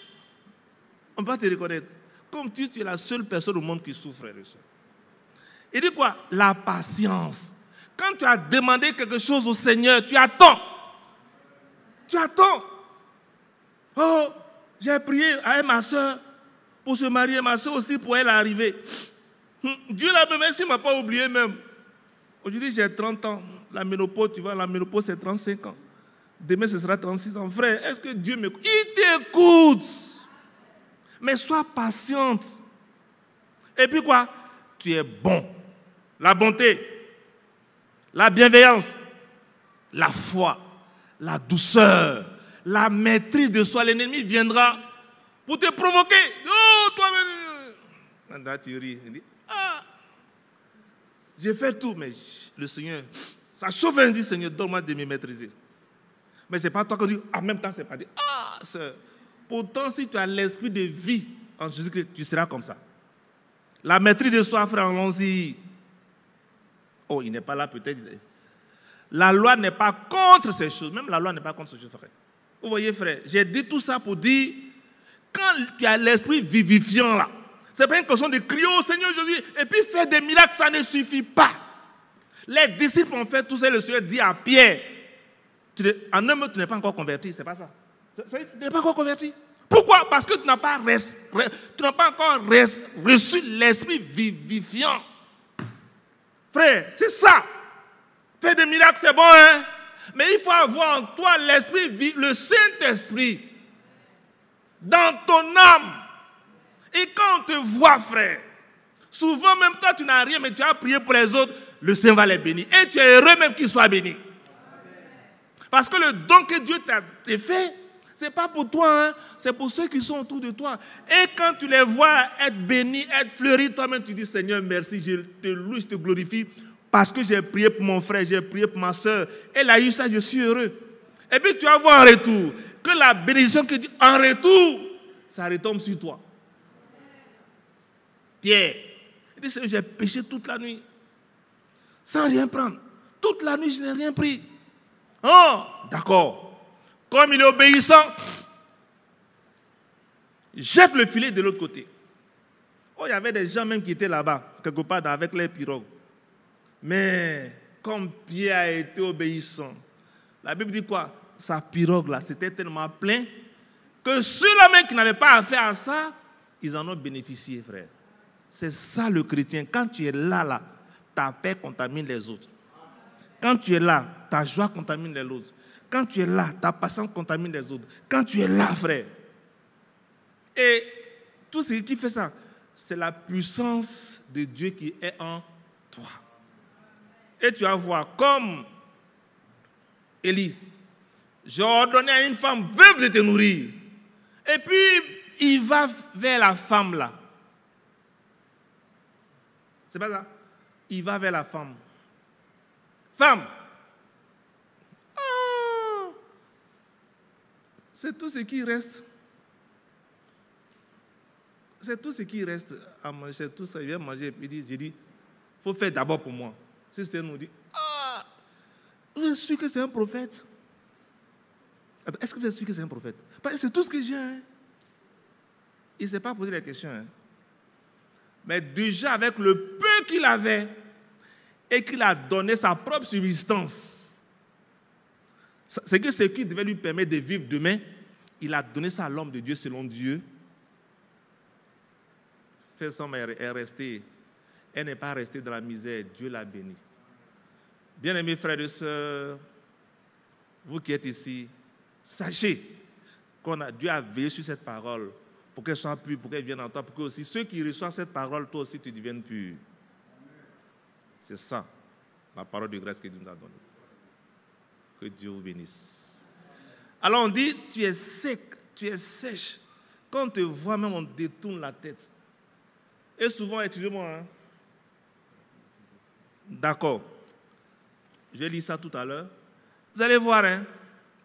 On va te reconnaître. Comme tu es la seule personne au monde qui souffre, frère et sœurs. Il dit quoi? La patience. Quand tu as demandé quelque chose au Seigneur, tu attends. Tu attends. Oh, j'ai prié à ma soeur pour se marier, ma soeur aussi pour elle arriver. Dieu l'a même, s'il ne m'a pas oublié même. Aujourd'hui, j'ai 30 ans. La ménopause, tu vois, la ménopause, c'est 35 ans. Demain, ce sera 36 ans. Frère, est-ce que Dieu m'écoute? Il t'écoute. Mais sois patiente. Et puis quoi? Tu es bon. La bonté, la bienveillance, la foi, la douceur, la maîtrise de soi. L'ennemi viendra pour te provoquer. Oh, toi-même. Là, tu ris. Il dit, ah, j'ai fait tout, mais le Seigneur, ça chauffe un dit, Seigneur, donne-moi de me maîtriser. Mais ce n'est pas toi qui dis, en même temps, ce n'est pas dit, ah, sœur. Pourtant, si tu as l'esprit de vie en Jésus-Christ, tu seras comme ça. La maîtrise de soi, frère, allons-y. Oh, il n'est pas là peut-être. La loi n'est pas contre ces choses. Même la loi n'est pas contre ces choses, frère. Vous voyez, frère, j'ai dit tout ça pour dire, quand tu as l'esprit vivifiant là, c'est pas une question de crier au Seigneur Jésus et puis faire des miracles, ça ne suffit pas. Les disciples ont fait tout ça, le Seigneur dit à Pierre, en un mot, tu n'es pas encore converti, c'est pas ça. Tu n'es pas encore converti. Pourquoi? Parce que tu n'as pas encore reçu l'esprit vivifiant. Frère, c'est ça. Faire des miracles, c'est bon, hein? Mais il faut avoir en toi l'esprit, le Saint-Esprit, dans ton âme. Et quand on te voit, frère, souvent même toi, tu n'as rien, mais tu as prié pour les autres, le Seigneur va les bénir. Et tu es heureux même qu'ils soient bénis. Parce que le don que Dieu t'a fait, ce n'est pas pour toi, hein? C'est pour ceux qui sont autour de toi. Et quand tu les vois être bénis, être fleuris, toi-même tu dis, Seigneur, merci, je te loue, je te glorifie, parce que j'ai prié pour mon frère, j'ai prié pour ma soeur. Elle a eu ça, je suis heureux. Et puis tu vas voir en retour, que la bénédiction que Dieu, en retour, ça retombe sur toi. Pierre, il dit, Seigneur, j'ai péché toute la nuit, sans rien prendre. Toute la nuit, je n'ai rien pris. Oh, d'accord. Comme il est obéissant, jette le filet de l'autre côté. Oh, il y avait des gens même qui étaient là-bas, quelque part avec les pirogues. Mais comme Pierre a été obéissant, la Bible dit quoi? Sa pirogue là, c'était tellement plein que ceux-là même qui n'avaient pas affaire à ça, ils en ont bénéficié, frère. C'est ça le chrétien. Quand tu es là, ta paix contamine les autres. Quand tu es là, ta joie contamine les autres. Quand tu es là, ta patience contamine les autres. Quand tu es là, frère. Et tout ce qui fait ça, c'est la puissance de Dieu qui est en toi. Et tu vas voir, comme Élie, j'ai ordonné à une femme veuve de te nourrir. Et puis, il va vers la femme là. C'est pas ça? Il va vers la femme. Femme! Oh, c'est tout ce qui reste. C'est tout ce qui reste à manger. C'est tout ça. Il vient manger et puis j'ai dit, il faut faire d'abord pour moi. Si c'était nous dit, ah, vous êtes sûr que c'est un prophète? Attends, est-ce que vous êtes sûr que c'est un prophète? Parce que c'est tout ce que j'ai. Hein? Il ne s'est pas posé la question. Hein? Mais déjà avec le peu qu'il avait et qu'il a donné sa propre subsistance, c'est que ce qui devait lui permettre de vivre demain, il a donné ça à l'homme de Dieu selon Dieu. Cette femme est restée, elle n'est pas restée dans la misère, Dieu l'a bénie. Bien-aimés frères et sœurs, vous qui êtes ici, sachez que Dieu a veillé sur cette parole pour qu'elle soit pure, pour qu'elle vienne en toi, pour que aussi ceux qui reçoivent cette parole, toi aussi tu deviennes pur. C'est ça, la parole de grâce que Dieu nous a donnée. Que Dieu vous bénisse. Alors on dit, tu es sec, tu es sèche. Quand on te voit même, on détourne la tête. Et souvent, excusez-moi, hein? D'accord. Je lis ça tout à l'heure. Vous allez voir, hein?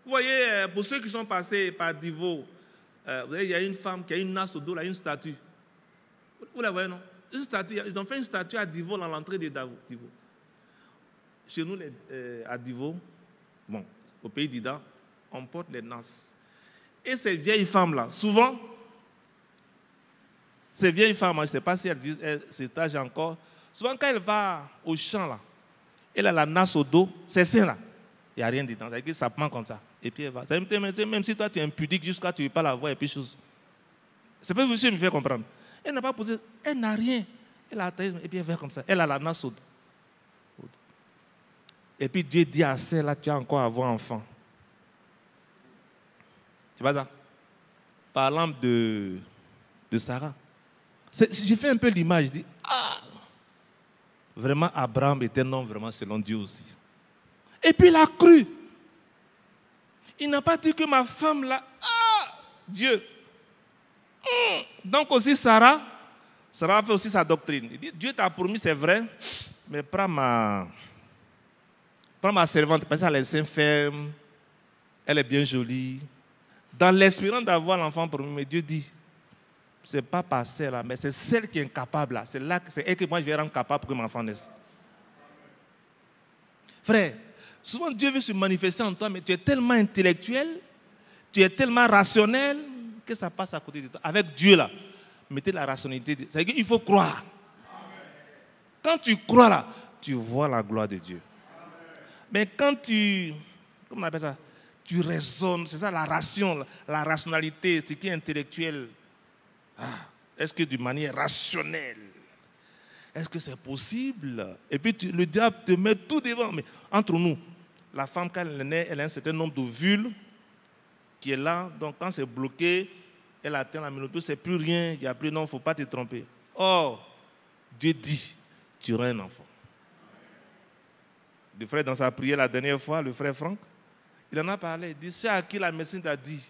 Vous voyez, pour ceux qui sont passés par Divo, vous voyez, il y a une femme qui a une nasse au dos, là, une statue. Vous la voyez, non? Une statue, ils ont fait une statue à Divo, à l'entrée de Divo. Chez nous, à Divo, bon, au pays d'Ida, on porte les nasses. Et ces vieilles femmes-là, souvent, ces vieilles femmes, je ne sais pas si elles disent cet âge encore, souvent quand elle va au champ, là, elle a la nasse au dos, c'est ça, là. Il n'y a rien dedans, c'est-à-dire que ça prend comme ça. Et puis elle va. Même si toi tu es impudique jusqu'à tu ne veux pas la voir et puis chose. C'est pas ce que me fait comprendre. Elle n'a pas posé, elle n'a rien. Elle a atterri et puis elle va comme ça. Elle a la nasse au dos. Et puis Dieu dit à celle-là, tu as encore à avoir enfant. Tu vois ça? Parlant de Sarah. J'ai fait un peu l'image, je dis, ah, vraiment Abraham était un homme vraiment selon Dieu aussi. Et puis il a cru. Il n'a pas dit que ma femme là, ah, Dieu. Donc aussi Sarah a fait aussi sa doctrine. Il dit, Dieu t'a promis, c'est vrai, mais prends ma servante, parce qu'elle est sainte ferme, elle est bien jolie. Dans l'espérance d'avoir l'enfant promis, mais Dieu dit, c'est pas par celle-là, mais c'est celle qui est incapable là. C'est elle que moi je vais rendre capable pour que mon enfant naisse. Frère, souvent Dieu veut se manifester en toi, mais tu es tellement intellectuel, tu es tellement rationnel, que ça passe à côté de toi. Avec Dieu là, mettez la rationalité. C'est-à-dire qu'il faut croire. Quand tu crois là, tu vois la gloire de Dieu. Mais quand comment on appelle ça? Tu raisonnes, c'est ça la rationalité, ce qui est intellectuel. Est-ce que d'une manière rationnelle, est-ce que c'est possible? Et puis le diable te met tout devant. Mais entre nous, la femme, quand elle est née, elle a un certain nombre d'ovules qui est là. Donc quand c'est bloqué, elle atteint la ménopause, c'est plus rien, il n'y a plus, non, il ne faut pas te tromper. Or, Dieu dit, tu auras un enfant. Le frère, dans sa prière la dernière fois, le frère Franck, il en a parlé. Il dit, c'est à qui la médecine t'a dit,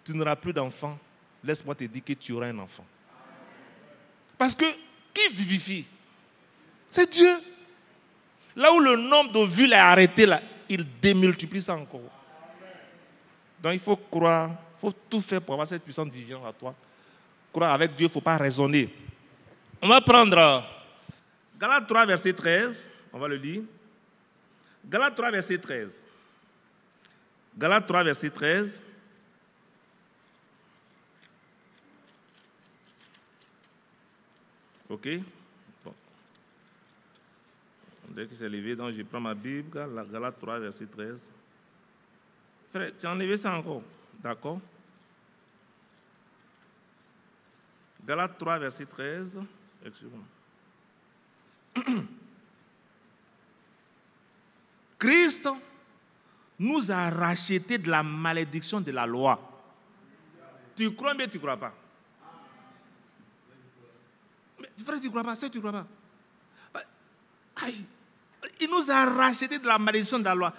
tu n'auras plus d'enfant, laisse-moi te dire que tu auras un enfant. Parce que, qui vivifie? C'est Dieu. Là où le nombre d'ovules est arrêté, là, il démultiplie ça encore. Donc il faut croire, il faut tout faire pour avoir cette puissante vision à toi. Croire avec Dieu, il ne faut pas raisonner. On va prendre Galates 3, verset 13. On va le lire. Galates 3, verset 13. Galates 3, verset 13. Ok. Bon. Dès qu'il s'est levé, donc je prends ma Bible, Galates 3, verset 13. Frère, tu as enlevé ça encore. D'accord? Galates 3, verset 13. Excusez-moi. Christ nous a rachetés de la malédiction de la loi. Tu crois mais tu ne crois pas? Mais frère, tu ne crois pas? C'est tu ne crois pas? Aïe. Il nous a rachetés de la malédiction de la loi.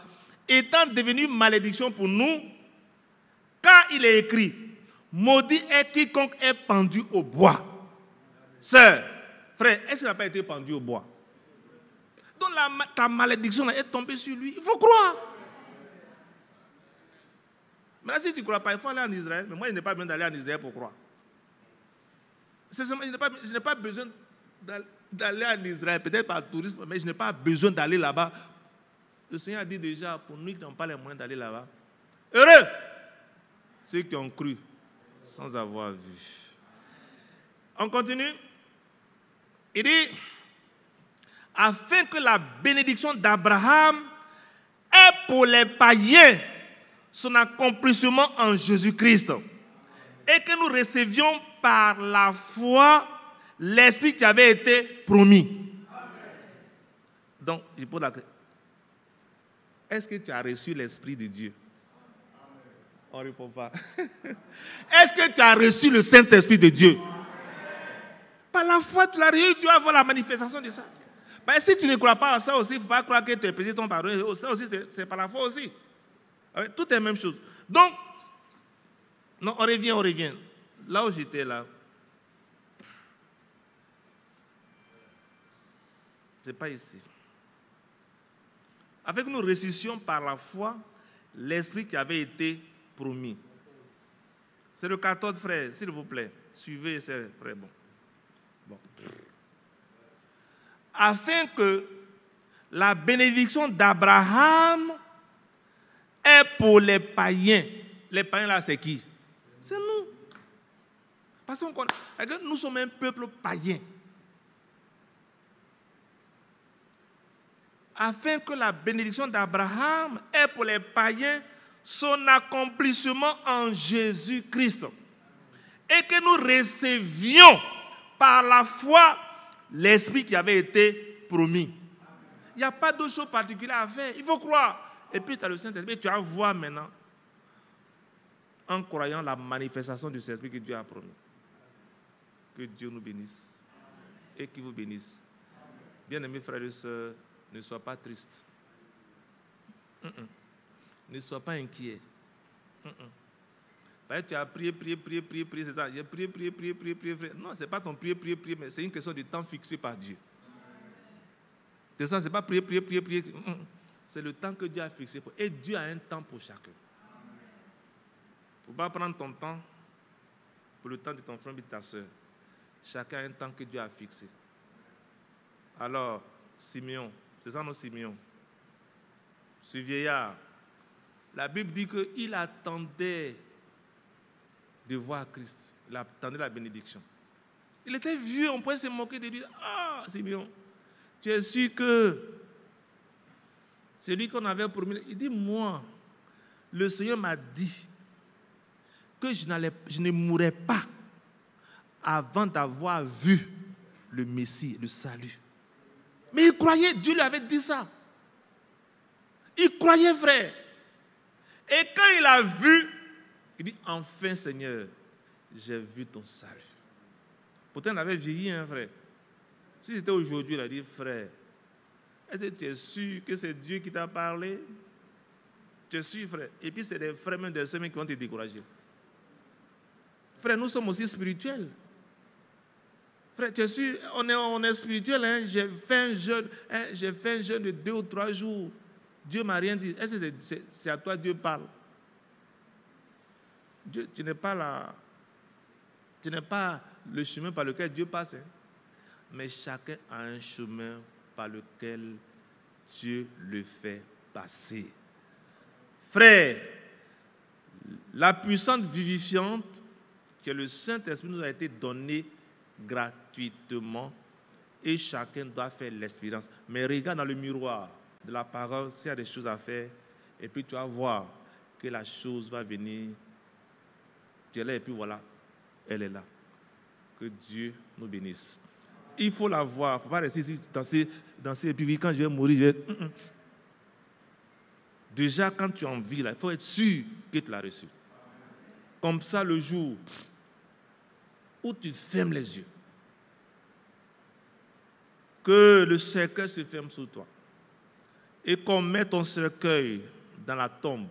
Étant devenu malédiction pour nous, car il est écrit, Maudit est quiconque est pendu au bois. Sœur, frère, est-ce qu'il n'a pas été pendu au bois? Donc ta malédiction est tombée sur lui. Il faut croire. Maintenant, si tu ne crois pas, il faut aller en Israël. Mais moi, je n'ai pas besoin d'aller en Israël pour croire. Je n'ai pas besoin d'aller en Israël, peut-être par tourisme, mais je n'ai pas besoin d'aller là-bas. Le Seigneur a dit déjà, pour nous qui n'avons pas les moyens d'aller là-bas, heureux ceux qui ont cru sans avoir vu. On continue. Il dit, afin que la bénédiction d'Abraham ait pour les païens son accomplissement en Jésus-Christ et que nous recevions par la foi l'Esprit qui avait été promis. Amen. Donc, je pose la question. Est-ce que tu as reçu l'Esprit de Dieu? Amen. On ne répond pas. Est-ce que tu as reçu le Saint-Esprit de Dieu? Amen. Par la foi, tu l'as reçu, tu vas voir la manifestation de ça. Mais si tu ne crois pas à ça aussi, il ne faut pas croire que tes péchés sont pardonnés. Ça aussi, c'est par la foi aussi. Tout est la même chose. Donc, non, on revient. Là où j'étais là, ce n'est pas ici. Afin que nous ressuscitions par la foi l'Esprit qui avait été promis. C'est le 14, frère, s'il vous plaît. Suivez, frère. Bon. Afin que la bénédiction d'Abraham est pour les païens. Les païens là, c'est qui? C'est nous. Parce que nous sommes un peuple païen. Afin que la bénédiction d'Abraham ait pour les païens son accomplissement en Jésus-Christ. Et que nous recevions par la foi l'Esprit qui avait été promis. Il n'y a pas d'autre chose particulière à faire. Il faut croire. Et puis tu as le Saint-Esprit. Tu vas voir maintenant, en croyant, la manifestation du Saint-Esprit que Dieu a promis. Que Dieu nous bénisse. Et qu'il vous bénisse. Bien-aimés frères et sœurs, ne sois pas triste. Ne sois pas inquiet. Parce que tu as prié, c'est ça. J'ai prié. Non, ce n'est pas ton prier, mais c'est une question de temps fixé par Dieu. C'est ça, ce n'est pas prier. C'est le temps que Dieu a fixé. Et Dieu a un temps pour chacun. Il ne faut pas prendre ton temps pour le temps de ton frère et de ta soeur. Chacun a un temps que Dieu a fixé. Alors, Simeon, c'est ça, non, Simeon? Ce vieillard, la Bible dit qu'il attendait de voir Christ. Il attendait la bénédiction. Il était vieux, on pouvait se moquer de lui. Ah, Simeon, tu es sûr que c'est lui qu'on avait promis. Il dit, moi, le Seigneur m'a dit que je ne mourrais pas avant d'avoir vu le Messie, le salut. Mais il croyait, Dieu lui avait dit ça. Il croyait, frère. Et quand il a vu, il dit, enfin Seigneur, j'ai vu ton salut. Pourtant, il avait vieilli, hein, frère. Si c'était aujourd'hui, il a dit, frère, est-ce que tu es sûr que c'est Dieu qui t'a parlé? Tu es sûr, frère? Et puis, c'est des frères, même des sœurs qui vont te décourager. Frère, nous sommes aussi spirituels. Frère, tu es sûr, on est spirituel, hein? J'ai fait un jeûne de 2 ou 3 jours. Dieu ne m'a rien dit. Est-ce que c'est à toi Dieu parle? Dieu, tu n'es pas le chemin par lequel Dieu passe. Hein? Mais chacun a un chemin par lequel Dieu le fait passer. Frère, la puissance vivifiante que le Saint-Esprit nous a été donnée gratuitement et chacun doit faire l'expérience. Mais regarde dans le miroir de la parole s'il y a des choses à faire et puis tu vas voir que la chose va venir. Tu es là et puis voilà, elle est là. Que Dieu nous bénisse. Il faut la voir. Il ne faut pas rester ici, danser et puis quand je vais mourir, je vais... Déjà, quand tu en vis, là, il faut être sûr que tu l'as reçu. Comme ça, le jour où tu fermes les yeux, que le cercueil se ferme sur toi et qu'on met ton cercueil dans la tombe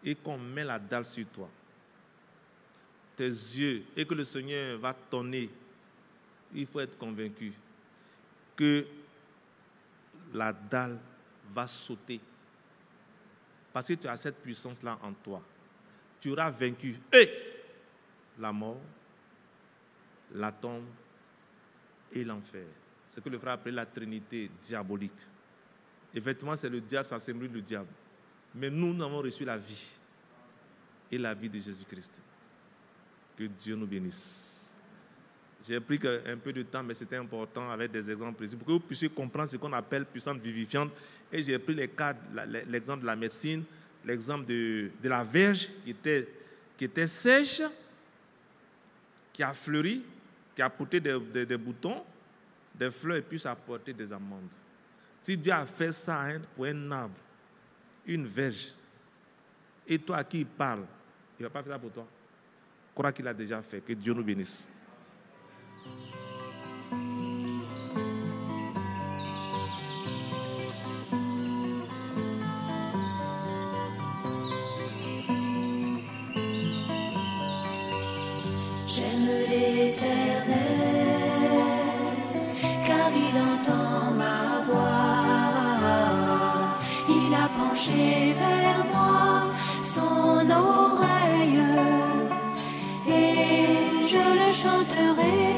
et qu'on met la dalle sur toi. tes yeux et que le Seigneur va tonner, il faut être convaincu que la dalle va sauter. Parce que tu as cette puissance-là en toi. Tu auras vaincu la mort, la tombe et l'enfer. Ce que le frère appelait la trinité diabolique. Effectivement, c'est le diable, ça symbolise le diable. Mais nous avons reçu la vie. Et la vie de Jésus-Christ. Que Dieu nous bénisse. J'ai pris un peu de temps, mais c'était important avec des exemples précis pour que vous puissiez comprendre ce qu'on appelle puissance vivifiante. Et j'ai pris les cas, l'exemple de la médecine, l'exemple de la verge qui était sèche, qui a fleuri, qui a porté des boutons, des fleurs et puis ça a porté des amandes. Si Dieu a fait ça pour un arbre, une verge, et toi à qui il parle, il ne va pas faire ça pour toi. Crois qu'il a déjà fait. Que Dieu nous bénisse. J'aime l'Éternel, car il entend ma voix. Il a penché vers moi son oreille, et je le chanterai.